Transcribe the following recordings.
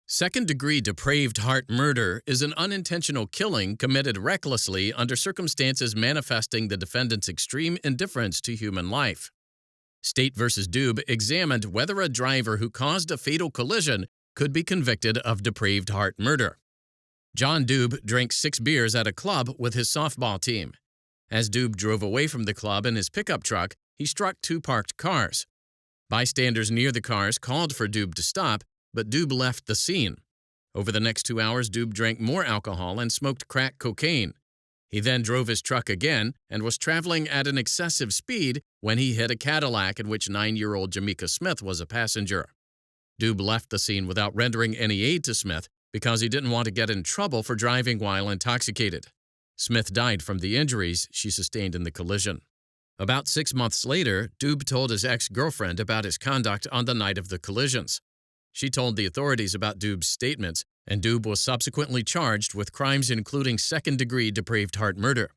Second-degree depraved-heart murder is an unintentional killing committed recklessly under circumstances manifesting the defendant's extreme indifference to human life. State v. Doub examined whether a driver who caused a fatal collision could be convicted of depraved-heart murder. John Doub drank 6 beers at a club with his softball team. As Doub drove away from the club in his pickup truck, he struck 2 parked cars. Bystanders near the cars called for Doub to stop, but Doub left the scene. Over the next 2 hours, Doub drank more alcohol and smoked crack cocaine. He then drove his truck again and was traveling at an excessive speed when he hit a Cadillac in which 9-year-old Jamika Smith was a passenger. Doub left the scene without rendering any aid to Smith because he didn't want to get in trouble for driving while intoxicated. Smith died from the injuries she sustained in the collision. About 6 months later, Doub told his ex-girlfriend about his conduct on the night of the collisions. She told the authorities about Doub's statements, and Doub was subsequently charged with crimes including second-degree depraved-heart murder.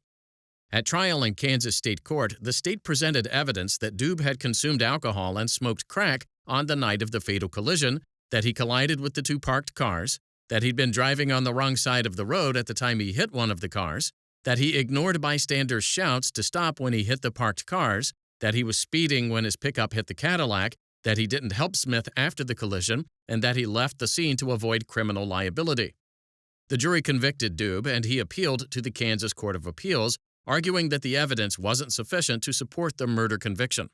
At trial in Kansas State Court, the state presented evidence that Doub had consumed alcohol and smoked crack on the night of the fatal collision, that he collided with the 2 parked cars, that he'd been driving on the wrong side of the road at the time he hit one of the cars, that he ignored bystanders' shouts to stop when he hit the parked cars, that he was speeding when his pickup hit the Cadillac, that he didn't help Smith after the collision, and that he left the scene to avoid criminal liability. The jury convicted Doub, and he appealed to the Kansas Court of Appeals, arguing that the evidence wasn't sufficient to support the murder conviction.